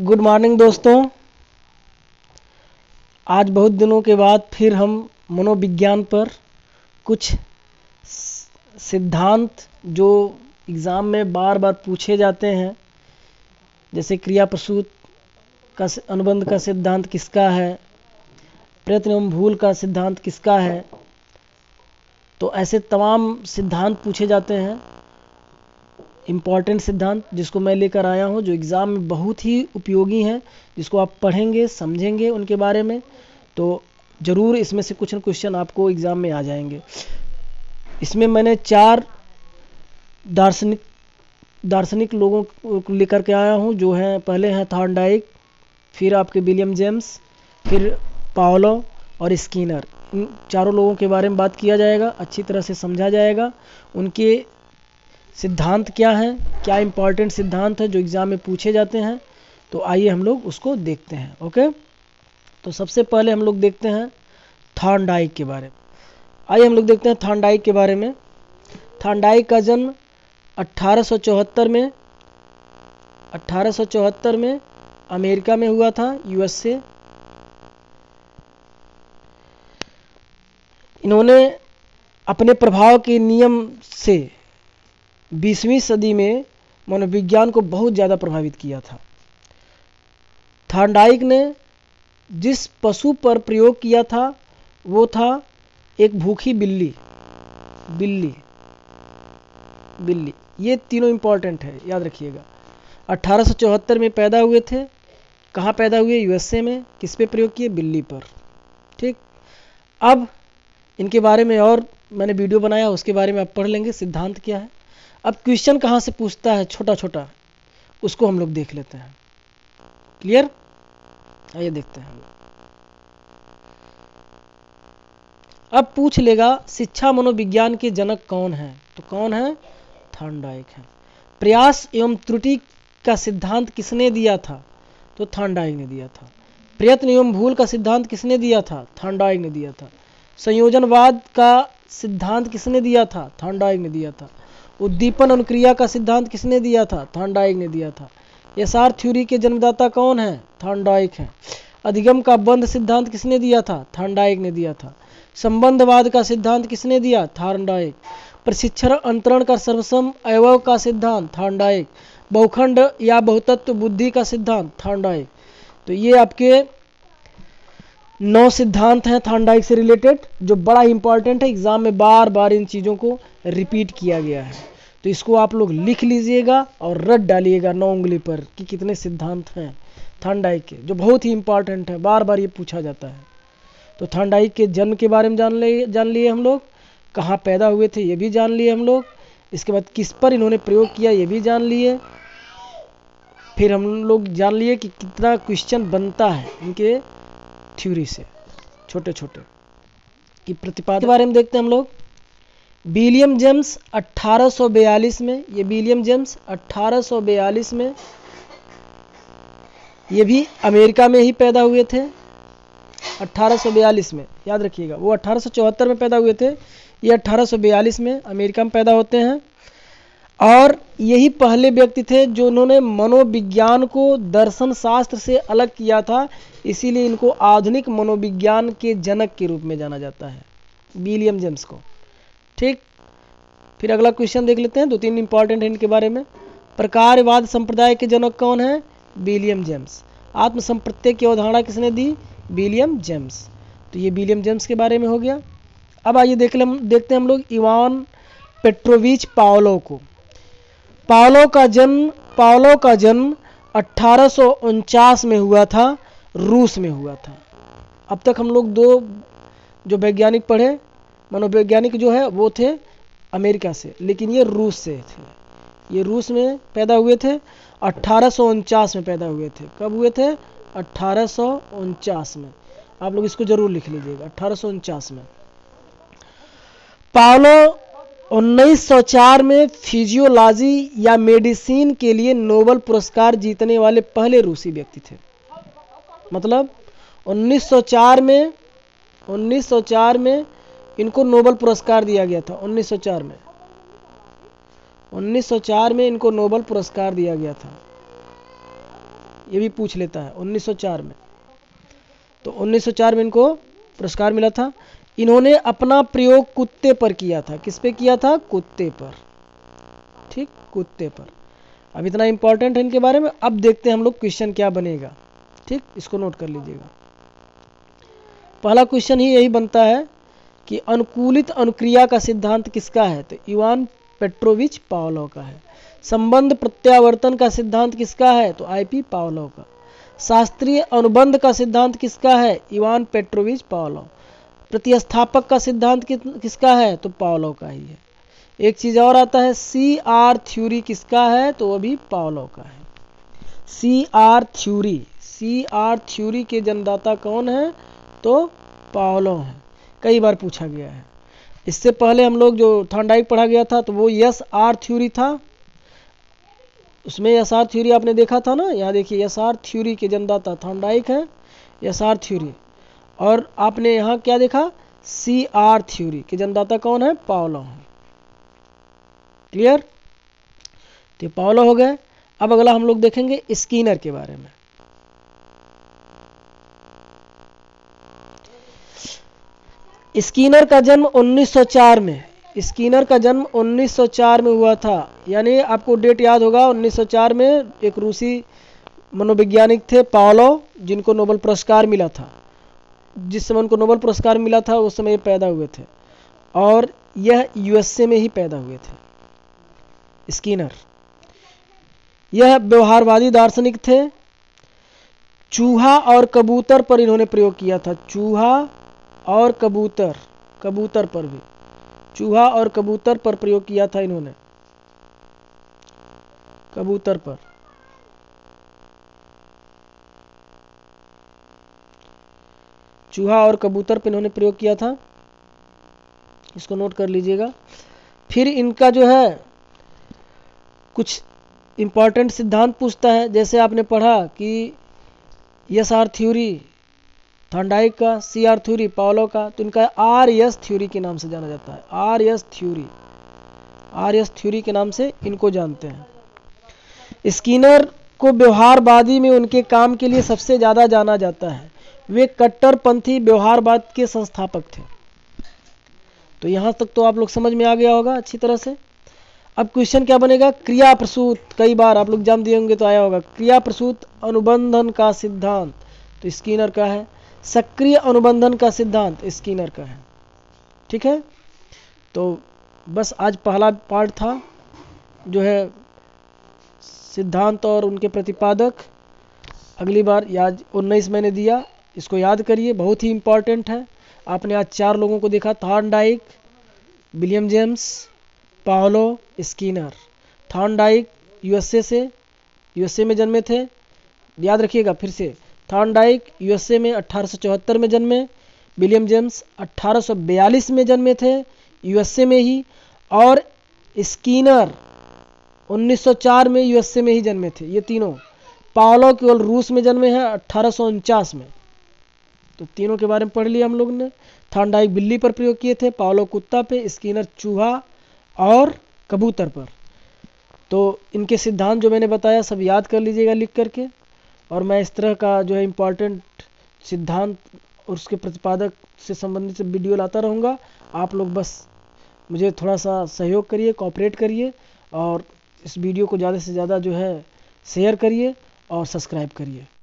Good morning दोस्तों। आज बहुत दिनों के बाद फिर हम मनोविज्ञान पर कुछ सिद्धांत जो एग्ज़ाम में बार बार पूछे जाते हैं, जैसे क्रिया प्रसूत का अनुबंध का सिद्धांत किसका है, प्रयत्न एवं भूल का सिद्धांत किसका है, तो ऐसे तमाम सिद्धांत पूछे जाते हैं। इम्पॉर्टेंट सिद्धांत जिसको मैं लेकर आया हूँ, जो एग्ज़ाम में बहुत ही उपयोगी हैं, जिसको आप पढ़ेंगे समझेंगे उनके बारे में तो ज़रूर इसमें से कुछ न क्वेश्चन आपको एग्ज़ाम में आ जाएंगे। इसमें मैंने 4 दार्शनिक लोगों को लेकर के आया हूँ, जो हैं पहले हैं थॉर्नडाइक, फिर आपके विलियम जेम्स, फिर पाओलो और स्किनर। इन चारों लोगों के बारे में बात किया जाएगा, अच्छी तरह से समझा जाएगा। उनके सिद्धांत क्या हैं, क्या इंपॉर्टेंट सिद्धांत है जो एग्ज़ाम में पूछे जाते हैं, तो आइए हम लोग उसको देखते हैं। ओके, तो सबसे पहले हम लोग देखते हैं थॉर्नडाइक के बारे में। आइए हम लोग देखते हैं थॉर्नडाइक के बारे में। थॉर्नडाइक का जन्म 1874 में अमेरिका में हुआ था, यूएसए। इन्होंने अपने प्रभाव के नियम से 20वीं सदी में मनोविज्ञान को बहुत ज़्यादा प्रभावित किया था। थॉर्नडाइक ने जिस पशु पर प्रयोग किया था वो था एक भूखी बिल्ली। ये तीनों इंपॉर्टेंट है, याद रखिएगा। 1874 में पैदा हुए थे। कहाँ पैदा हुए? यूएसए में। किस पे प्रयोग किए? बिल्ली पर। ठीक, अब इनके बारे में और मैंने वीडियो बनाया, उसके बारे में आप पढ़ लेंगे सिद्धांत क्या है। अब क्वेश्चन कहाँ से पूछता है, छोटा छोटा, उसको हम लोग देख लेते हैं। क्लियर? आइए देखते हैं। अब पूछ लेगा शिक्षा मनोविज्ञान के जनक कौन है, तो कौन है? थॉर्नडाइक है। प्रयास एवं त्रुटि का सिद्धांत किसने दिया था? तो थॉर्नडाइक ने दिया था। प्रयत्न एवं भूल का सिद्धांत किसने दिया था? थॉर्नडाइक ने दिया था। संयोजनवाद का सिद्धांत किसने दिया था? थॉर्नडाइक ने दिया था। उद्दीपन अनुक्रिया का सिद्धांत किसने दिया था? थॉर्नडाइक ने दिया था। एसआर थ्योरी के जन्मदाता कौन है? थॉर्नडाइक है। अधिगम का बंध सिद्धांत किसने दिया था? थॉर्नडाइक ने दिया था। संबंधवाद का सिद्धांत किसने दिया? थॉर्नडाइक। प्रशिक्षण अंतरण का सर्वसम अवयव का सिद्धांत? थॉर्नडाइक। बहुखंड या बहुतत्व बुद्धि का सिद्धांत? थॉर्नडाइक। तो ये आपके 9 सिद्धांत हैं थॉर्नडाइक से रिलेटेड, जो बड़ा इंपॉर्टेंट है। एग्जाम में बार बार इन चीज़ों को रिपीट किया गया है, तो इसको आप लोग लिख लीजिएगा और रट डालिएगा 9 उंगली पर कि कितने सिद्धांत हैं थॉर्नडाइक के, जो बहुत ही इंपॉर्टेंट है, बार बार ये पूछा जाता है। तो थॉर्नडाइक के जन्म के बारे में जान लिए हम लोग, कहाँ पैदा हुए थे ये भी जान लिए हम लोग, इसके बाद किस पर इन्होंने प्रयोग किया ये भी जान लिए, फिर हम लोग जान लिए कि कितना क्वेश्चन बनता है इनके थ्योरी से, छोटे छोटे की प्रतिपादन के बारे में देखते हैं हम लोग। विलियम जेम्स 1842 में, ये विलियम जेम्स 1842 में, ये भी अमेरिका में ही पैदा हुए थे। 1842 में, याद रखिएगा, वो 1874 में पैदा हुए थे, ये 1842 में अमेरिका में पैदा होते हैं। और यही पहले व्यक्ति थे जो उन्होंने मनोविज्ञान को दर्शन शास्त्र से अलग किया था, इसीलिए इनको आधुनिक मनोविज्ञान के जनक के रूप में जाना जाता है, विलियम जेम्स को। ठीक, फिर अगला क्वेश्चन देख लेते हैं, 2-3 इंपॉर्टेंट है इनके बारे में। प्रकारवाद संप्रदाय के जनक कौन है? William James. आत्मसंप्रत्यय की अवधारणा किसने दी? William James. तो ये विलियम जेम्स के बारे में हो गया। अब आइए देखते हैं हम लोग इवान पेट्रोविच पाओलो को। पाओलो का जन्म 1849 में हुआ था, रूस में हुआ था। अब तक हम लोग 2 जो वैज्ञानिक पढ़े, मनोवैज्ञानिक जो है वो थे अमेरिका से, लेकिन ये रूस से थे। ये रूस में पैदा हुए थे, 1849 में पैदा हुए थे। कब हुए थे? 1849 में। आप लोग इसको जरूर लिख लीजिएगा, 1849 में। पाओलो 1904 में फिजियोलॉजी या मेडिसिन के लिए नोबेल पुरस्कार जीतने वाले पहले रूसी व्यक्ति थे। मतलब 1904 में इनको नोबेल पुरस्कार दिया गया था। 1904 में इनको नोबेल पुरस्कार दिया गया था। ये भी पूछ लेता है 1904 में। तो 1904 में इनको पुरस्कार मिला था। इन्होंने अपना प्रयोग कुत्ते पर किया था। किस पे किया था? कुत्ते पर। ठीक, कुत्ते पर। अब इतना इंपॉर्टेंट है इनके बारे में। अब देखते हैं हम लोग क्वेश्चन क्या बनेगा। ठीक, इसको नोट कर लीजिएगा। पहला क्वेश्चन ही यही बनता है कि अनुकूलित अनुक्रिया का सिद्धांत किसका है? तो इवान पेट्रोविच पावलोव का है। संबंध प्रत्यावर्तन का सिद्धांत किसका है? तो आईपी पावलोव का। शास्त्रीय अनुबंध का सिद्धांत किसका है? Ivan Petrovich Pavlov. प्रतिस्थापक का सिद्धांत किसका है? तो पावलोव का ही है। एक चीज और आता है, CR थ्योरी किसका है? तो वो भी पावलोव का है। CR थ्योरी के जन्मदाता कौन है? तो पावलोव है। कई बार पूछा गया है। इससे पहले हम लोग जो थॉर्नडाइक पढ़ा गया था तो वो SR थ्योरी था। उसमें SR थ्योरी आपने देखा था ना। यहाँ देखिए, SR थ्योरी के जन्मदाता थॉर्नडाइक है, SR थ्योरी। और आपने यहाँ क्या देखा? CR थ्योरी के जन्मदाता कौन है? पावलोव है। क्लियर? तो पावलोव हो गए। अब अगला हम लोग देखेंगे स्किनर के बारे में। स्किनर का जन्म 1904 में, स्किनर का जन्म 1904 में हुआ था। यानी आपको डेट याद होगा, 1904 में एक रूसी मनोवैज्ञानिक थे पावलोव, जिनको नोबेल पुरस्कार मिला था। जिस समय उनको नोबेल पुरस्कार मिला था उस समय ये पैदा हुए थे, और यह USA में ही पैदा हुए थे। स्किनर यह व्यवहारवादी दार्शनिक थे। चूहा और कबूतर पर इन्होंने प्रयोग किया था। चूहा और कबूतर, कबूतर पर भी, चूहा और कबूतर पर प्रयोग किया था इन्होंने। कबूतर पर। चूहा और कबूतर पर इन्होंने प्रयोग किया था। इसको नोट कर लीजिएगा। फिर इनका जो है कुछ इंपॉर्टेंट सिद्धांत पूछता है। जैसे आपने पढ़ा कि SR थ्योरी थॉर्नडाइक का, CR थ्योरी पावलोव का, तो इनका RS थ्योरी के नाम से जाना जाता है। RS थ्योरी के नाम से इनको जानते हैं। स्किनर को व्यवहारवादी में उनके काम के लिए सबसे ज्यादा जाना जाता है। वे कट्टरपंथी व्यवहारवाद के संस्थापक थे। तो यहां तक तो आप लोग समझ में आ गया होगा अच्छी तरह से। अब क्वेश्चन क्या बनेगा? क्रिया प्रसूत, कई बार आप लोग जान दिए होंगे तो आया होगा। क्रिया प्रसूत अनुबंधन का सिद्धांत तो स्किनर का है। सक्रिय अनुबंधन का सिद्धांत स्किनर का है। ठीक है, तो बस आज पहला पार्ट था जो है सिद्धांत और उनके प्रतिपादक। अगली बार याद 19 मैंने दिया, इसको याद करिए, बहुत ही इंपॉर्टेंट है। आपने आज 4 लोगों को देखा, Thorndike, William James, Pavlov, Skinner. Thorndike USA में जन्मे थे, याद रखिएगा फिर से। थॉर्नडाइक USA में 1874 में जन्मे। विलियम जेम्स 1842 में जन्मे थे, USA में ही। और स्किनर 1904 में USA में ही जन्मे थे। ये तीनों। पावलोव केवल रूस में जन्मे हैं 1849 में। तो तीनों के बारे में पढ़ लिया हम लोग ने। थॉर्नडाइक बिल्ली पर प्रयोग किए थे, पावलोव कुत्ता पे, स्किनर चूहा और कबूतर पर। तो इनके सिद्धांत जो मैंने बताया सब याद कर लीजिएगा लिख करके। और मैं इस तरह का जो है इम्पॉर्टेंट सिद्धांत और उसके प्रतिपादक से संबंधित वीडियो लाता रहूँगा। आप लोग बस मुझे थोड़ा सा सहयोग करिए, कोऑपरेट करिए, और इस वीडियो को ज़्यादा से ज़्यादा जो है शेयर करिए और सब्सक्राइब करिए।